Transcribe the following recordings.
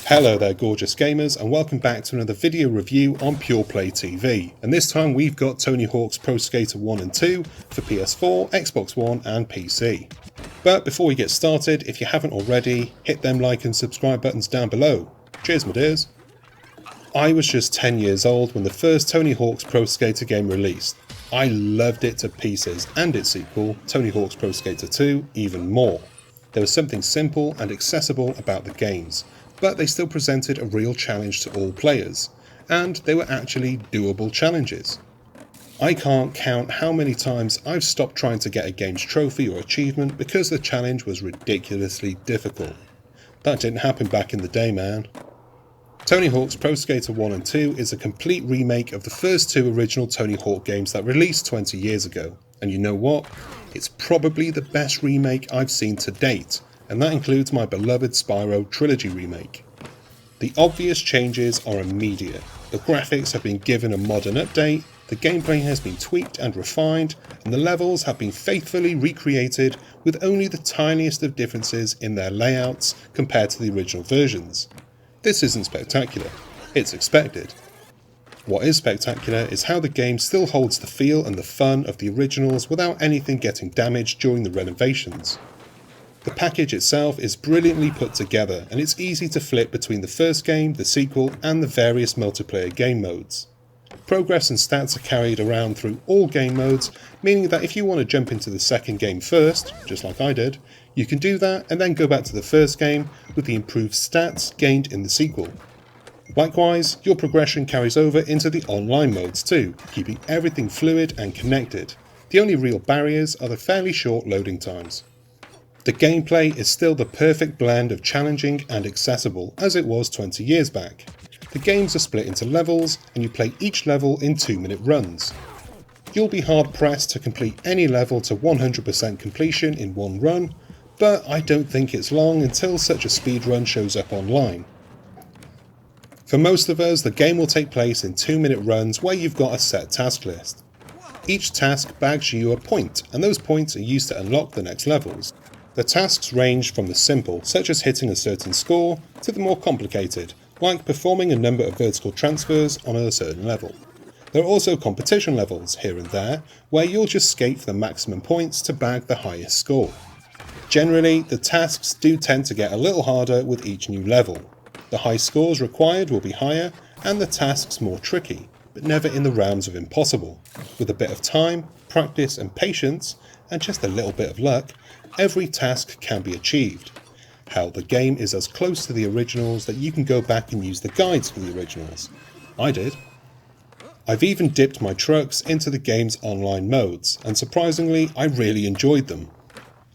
Hello there gorgeous gamers, and welcome back to another video review on Pure Play TV, and this time we've got Tony Hawk's Pro Skater 1 and 2 for PS4, Xbox One and PC. But before we get started, if you haven't already, hit them like and subscribe buttons down below. Cheers my dears. I was just 10 years old when the first Tony Hawk's Pro Skater game released. I loved it to pieces, and its sequel, Tony Hawk's Pro Skater 2, even more. There was something simple and accessible about the games, but they still presented a real challenge to all players, and they were actually doable challenges. I can't count how many times I've stopped trying to get a game's trophy or achievement because the challenge was ridiculously difficult. That didn't happen back in the day, man. Tony Hawk's Pro Skater 1 and 2 is a complete remake of the first two original Tony Hawk games that released 20 years ago, and you know what? It's probably the best remake I've seen to date, and that includes my beloved Spyro Trilogy remake. The obvious changes are immediate. The graphics have been given a modern update, the gameplay has been tweaked and refined, and the levels have been faithfully recreated with only the tiniest of differences in their layouts compared to the original versions. This isn't spectacular, it's expected. What is spectacular is how the game still holds the feel and the fun of the originals without anything getting damaged during the renovations. The package itself is brilliantly put together, and it's easy to flip between the first game, the sequel, and the various multiplayer game modes. Progress and stats are carried around through all game modes, meaning that if you want to jump into the second game first, just like I did, you can do that and then go back to the first game with the improved stats gained in the sequel. Likewise, your progression carries over into the online modes too, keeping everything fluid and connected. The only real barriers are the fairly short loading times. The gameplay is still the perfect blend of challenging and accessible as it was 20 years back. The games are split into levels, and you play each level in 2-minute runs. You'll be hard pressed to complete any level to 100% completion in one run, but I don't think it's long until such a speedrun shows up online. For most of us, the game will take place in 2-minute runs where you've got a set task list. Each task bags you a point, and those points are used to unlock the next levels. The tasks range from the simple, such as hitting a certain score, to the more complicated, like performing a number of vertical transfers on a certain level. There are also competition levels here and there, where you'll just skate for the maximum points to bag the highest score. Generally, the tasks do tend to get a little harder with each new level. The high scores required will be higher, and the tasks more tricky, but never in the realms of impossible. With a bit of time, practice and patience, and just a little bit of luck, every task can be achieved. Hell, the game is as close to the originals that you can go back and use the guides for the originals. I did. I've even dipped my trucks into the game's online modes, and surprisingly, I really enjoyed them.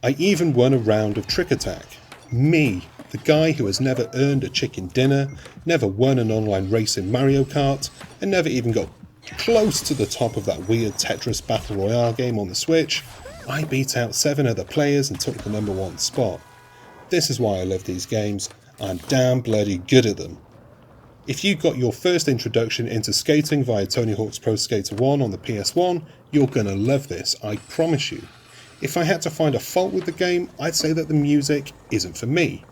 I even won a round of Trick Attack. Me, the guy who has never earned a chicken dinner, never won an online race in Mario Kart, and never even got close to the top of that weird Tetris Battle Royale game on the Switch, I beat out 7 other players and took the #1 spot. This is why I love these games. I'm damn bloody good at them. If you got your first introduction into skating via Tony Hawk's Pro Skater 1 on the PS1, you're gonna love this, I promise you. If I had to find a fault with the game, I'd say that the music isn't for me.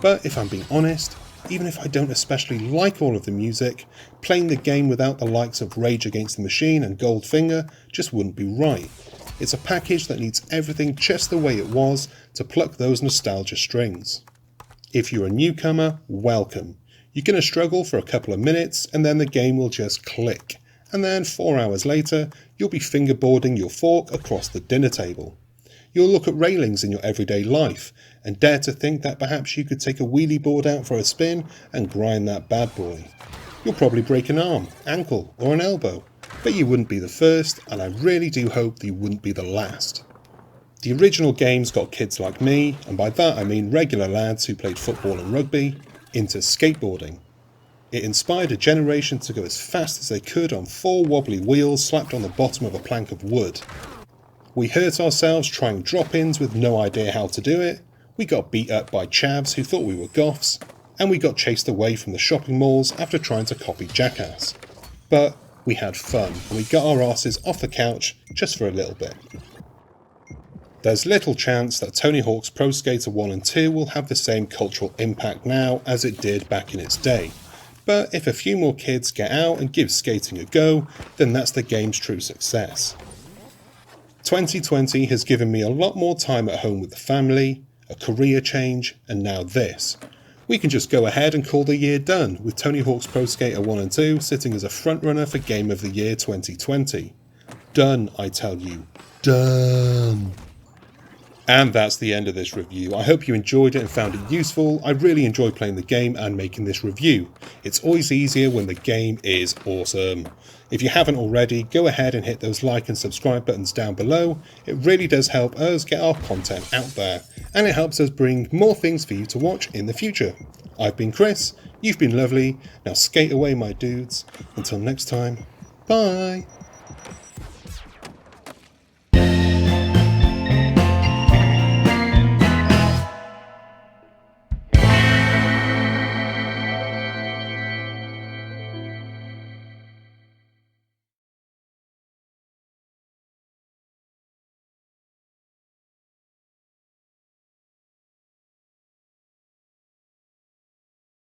But if I'm being honest, even if I don't especially like all of the music, playing the game without the likes of Rage Against the Machine and Goldfinger just wouldn't be right. It's a package that needs everything just the way it was to pluck those nostalgia strings. If you're a newcomer, welcome. You're going to struggle for a couple of minutes and then the game will just click. And then 4 hours later, you'll be fingerboarding your fork across the dinner table. You'll look at railings in your everyday life and dare to think that perhaps you could take a wheelie board out for a spin and grind that bad boy. You'll probably break an arm, ankle or an elbow. But you wouldn't be the first, and I really do hope that you wouldn't be the last. The original games got kids like me, and by that I mean regular lads who played football and rugby, into skateboarding. It inspired a generation to go as fast as they could on 4 wobbly wheels slapped on the bottom of a plank of wood. We hurt ourselves trying drop-ins with no idea how to do it, we got beat up by chavs who thought we were goths, and we got chased away from the shopping malls after trying to copy Jackass. But we had fun, and we got our asses off the couch just for a little bit. There's little chance that Tony Hawk's Pro Skater 1 and 2 will have the same cultural impact now as it did back in its day. But if a few more kids get out and give skating a go, then that's the game's true success. 2020 has given me a lot more time at home with the family, a career change, and now this. We can just go ahead and call the year done, with Tony Hawk's Pro Skater 1 and 2 sitting as a frontrunner for Game of the Year 2020. Done, I tell you. Done. And that's the end of this review. I hope you enjoyed it and found it useful. I really enjoy playing the game and making this review. It's always easier when the game is awesome. If you haven't already, go ahead and hit those like and subscribe buttons down below. It really does help us get our content out there, and it helps us bring more things for you to watch in the future. I've been Chris, you've been lovely, now skate away my dudes. Until next time, bye!